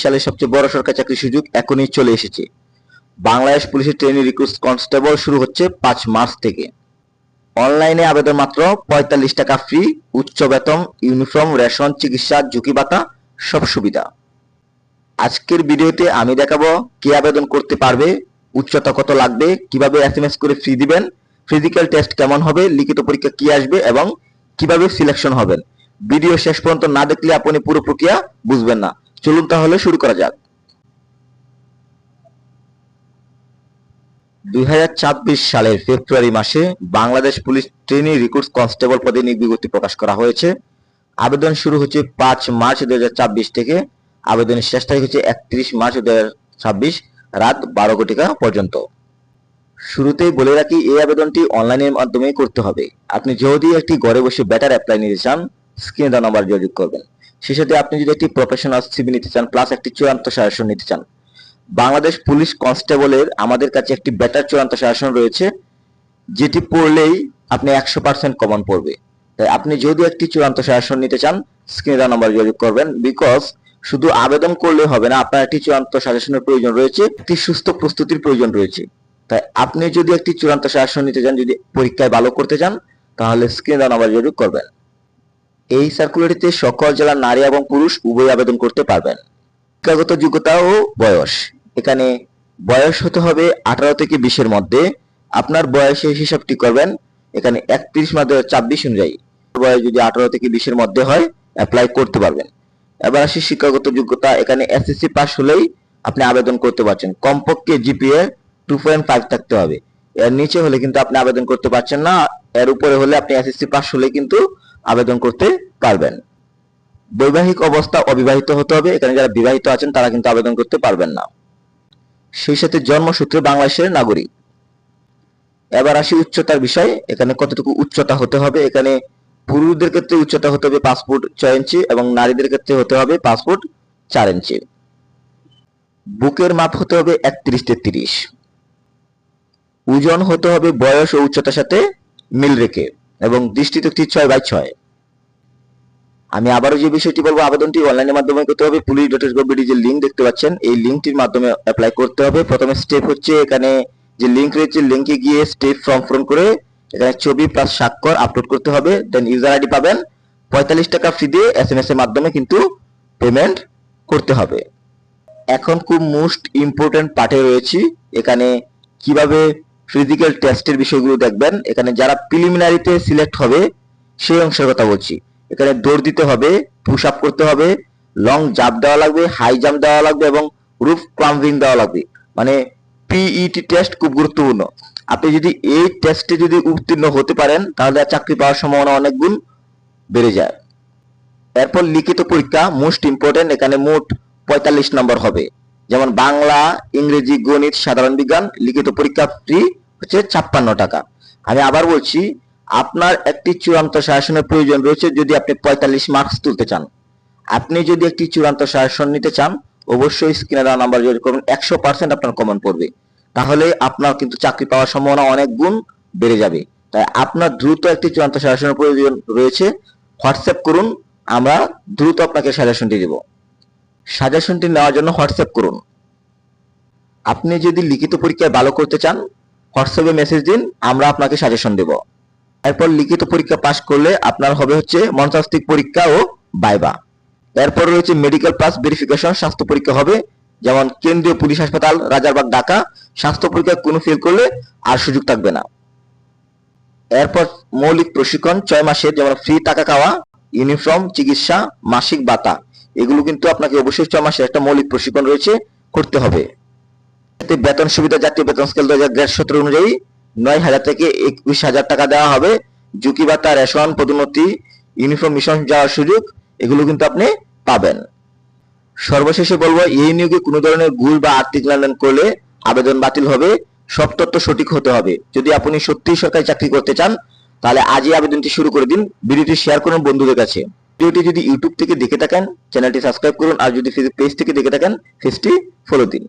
সালের সবচেয়ে বড় সরকারি চাকরির সুযোগ এখনই চলে এসেছে। বাংলাদেশ পুলিশের ট্রেনিং রিক্রুট কনস্টেবল শুরু হচ্ছে 5 মার্চ থেকে। অনলাইনে আবেদন মাত্র 45 টাকা ফ্রি, উচ্চ বেতন, ইউনিফর্ম, রেশন, চিকিৎসা, ঝুঁকি ভাতা, সব সুবিধা। আজকের ভিডিওতে আমি দেখাবো কে আবেদন করতে পারবে, উচ্চতা কত লাগবে, কিভাবে এসএমএস করে ফি দিবেন, ফিজিক্যাল টেস্ট কেমন হবে, লিখিত পরীক্ষা কি আসবে এবং কিভাবে সিলেকশন হবেন। ভিডিও শেষ পর্যন্ত না দেখলে আপনি পুরো প্রক্রিয়া বুঝবেন না। চলুন তাহলে শুরু করা যাক। 2024 সালের ফেব্রুয়ারি মাসে Bangladesh police training recruit constable পদে নিয়োগ বিজ্ঞপ্তি প্রকাশ করা হয়েছে। আবেদন শুরু হচ্ছে 5 মার্চ 2024 থেকে। আবেদনের শেষ তারিখ হচ্ছে 31 মার্চ 2026 রাত 12 ঘটিকা পর্যন্ত। শুরুতেই বলে রাখি, এই আবেদনটি অনলাইনের মাধ্যমে করতে হবে। আপনি যদি একটি ঘরে বসে বেটার অ্যাপ্লাই নিতে চান, স্ক্রিনে দেওয়া নাম্বার যোগাযোগ করবেন। সেই সাথে আপনি যদি একটি প্রফেশনাল সিভি নিতে চান প্লাস একটি চূড়ান্ত সাজেশন নিতে চান, বাংলাদেশ পুলিশ কনস্টেবলের আমাদের কাছে একটি বেটার চূড়ান্ত সাজেশন রয়েছে, যেটি পড়লেই আপনি 100% কমন পড়বে। তাই আপনি যদি একটি চূড়ান্ত সাজেশন নিতে চান, স্ক্রিনে দেওয়া নাম্বার যোগাযোগ করবেন। বিকজ শুধু আবেদন করলে হবে না, আপনার একটি চূড়ান্ত সাজেশনের প্রয়োজন রয়েছে, একটি সুস্থ প্রস্তুতির প্রয়োজন রয়েছে। তাই আপনি যদি একটি চূড়ান্ত সাজেশন নিতে চান, যদি পরীক্ষায় ভালো করতে চান, তাহলে স্ক্রিনে দেওয়া নাম্বার যোগাযোগ করবেন। এই সার্কুলারটিতে সকল জেলার নারী এবং পুরুষ উভয় আবেদন করতে পারবেন। শিক্ষাগত যোগ্যতা ও বয়স, এখানে বয়স হতে হবে 18 থেকে 20-এর মধ্যে। আপনার বয়সের হিসাবটি করবেন এখানে 31 মার্চ 2024 অনুযায়ী। বয়স যদি 18 থেকে 20-এর মধ্যে হয়, অ্যাপ্লাই করতে পারবেন। এবার আসি শিক্ষাগত যোগ্যতা, এখানে এসএসসি পাস হলেই আপনি আবেদন করতে পারছেন। কমপক্ষে জিপিএ 2.5 থাকতে হবে। এর নিচে হলে কিন্তু আপনি আবেদন করতে পারছেন না। এর উপরে হলে আপনি এসএসসি পাস হলে কিন্তু আবেদন করতে পারবেন। বৈবাহিক অবস্থা অবিবাহিত হতে হবে। এখানে যারা বিবাহিত আছেন তারা কিন্তু আবেদন করতে পারবেন না। সেই সাথে জন্মসূত্রে বাংলাদেশের নাগরিক। এবার আসি উচ্চতার বিষয়, এখানে কতটুকু উচ্চতা হতে হবে। এখানে পুরুষদের ক্ষেত্রে উচ্চতা হতে হবে 5 ফুট 6 ইঞ্চি এবং নারীদের ক্ষেত্রে হতে হবে 5 ফুট 4 ইঞ্চি। বুকের মাপ হতে হবে 31-33। ওজন হতে হবে বয়স ও উচ্চতার সাথে মিল রেখে এবং দৃষ্টিশক্তি 6/6। আমি আবারও যে বিষয়টি বলবো, আবেদনটি অনলাইনের মাধ্যমে করতে হবে। police.gov.bd যে লিঙ্ক দেখতে পাচ্ছেন, এই লিঙ্কটির মাধ্যমে অ্যাপ্লাই করতে হবে। প্রথমে স্টেপ হচ্ছে এখানে যে লিঙ্ক রয়েছে, লিঙ্কে গিয়ে স্টেপ ফর্ম পূরণ করে এখানে ছবি প্লাস স্বাক্ষর আপলোড করতে হবে। দেন ইউজার আইডি পাবেন। 45 টাকা ফি দিয়ে এসএমএস এর মাধ্যমে কিন্তু পেমেন্ট করতে হবে। এখন খুব মোস্ট ইম্পর্টেন্ট পার্টে রয়েছি, এখানে কিভাবে ফিজিক্যাল টেস্টের বিষয়গুলো দেখবেন। এখানে যারা প্রিলিমিনারিতে সিলেক্ট হবে সেই অংশের কথা বলছি। এখানে দৌড় দিতে হবে, পুশ আপ করতে হবে, লং জাম্প দেওয়া লাগবে, হাই জাম্প দেওয়া লাগবে এবং রুফ ক্লাম্বিং দেওয়া লাগবে। মানে পিইটি টেস্ট খুব গুরুত্বপূর্ণ। আপনি যদি এই টেস্টে যদি উত্তীর্ণ হতে পারেন, তাহলে চাকরি পাওয়ার সম্ভাবনা অনেক গুণ বেড়ে যায়। এরপর লিখিত পরীক্ষা মোস্ট ইম্পর্টেন্ট, এখানে মোট 45 নম্বর হবে। যেমন বাংলা, ইংরেজি, গণিত, সাধারণ বিজ্ঞান। লিখিত পরীক্ষা ফ্রি হচ্ছে 56 টাকা। আমি আবার বলছি, আপনার একটি চূড়ান্ত সাজেশনের প্রয়োজন রয়েছে যদি আপনি 45 মার্কস তুলতে চান। আপনি যদি একটি চূড়ান্ত সাজেশন নিতে চান, অবশ্যই স্ক্রিনে দেওয়া নাম্বার যোগাযোগ করবেন। 100% আপনার কমন পড়বে, তাহলে আপনার কিন্তু চাকরি পাওয়ার সম্ভাবনা অনেক গুণ বেড়ে যাবে। তাই আপনার দ্রুত একটি চূড়ান্ত সাজেশনের প্রয়োজন রয়েছে। হোয়াটসঅ্যাপ করুন, আমরা দ্রুত আপনাকে সাজেশনটি দেব। সাজেশনটি নেওয়ার জন্য হোয়াটসঅ্যাপ করুন। আপনি যদি লিখিত পরীক্ষায় ভালো করতে চান, হোয়াটসঅ্যাপে মেসেজ দিন, আমরা আপনাকে সাজেশন দেব। এরপর লিখিত পরীক্ষা পাস করলে আপনার হবে হচ্ছে মনস্তাত্ত্বিক পরীক্ষা ও ভাইভা। এরপর রয়েছে মেডিকেল পাস ভেরিফিকেশন, স্বাস্থ্য পরীক্ষা হবে। যেমন কেন্দ্রীয় পুলিশ হাসপাতাল, রাজারবাগ, ঢাকা। স্বাস্থ্য পরীক্ষা কোনো ফেল করলে আর সুযোগ থাকবে না। এরপর মৌলিক প্রশিক্ষণ 6 মাসের, যেমন ফ্রি টাকা খাওয়া, ইউনিফর্ম, চিকিৎসা, মাসিক ভাতা, এগুলো কিন্তু আপনাকে অবশ্যই 6 মাসের একটা মৌলিক প্রশিক্ষণ রয়েছে, করতে হবে। এতে বেতন সুবিধা জাতীয় বেতন স্কেল 2017 অনুযায়ী 9,000 থেকে 21,000 টাকা দেওয়া হবে। ঝুঁকি ভাতা, রেশন, পদোন্নতি, ইউনিফর্ম, মিশন যাওয়ার সুযোগ, এগুলো কিন্তু আপনি পাবেন। সর্বশেষে বলবো, এই নিয়োগে কোনো ধরনের ঘুষ বা আর্থিক লেনদেন করলে আবেদন বাতিল হবে। সব তথ্য সঠিক হতে হবে। যদি আপনি সত্যিই সরকারি চাকরি করতে চান, তাহলে আজই আবেদনটি শুরু করে দিন। ভিডিওটি শেয়ার করুন বন্ধুদের কাছে। ভিডিওটি যদি ইউটিউব থেকে দেখে থাকেন, চ্যানেলটি সাবস্ক্রাইব করুন, আর যদি ফেসবুক পেজ থেকে দেখে থাকেন, পেজটি ফলো দিন।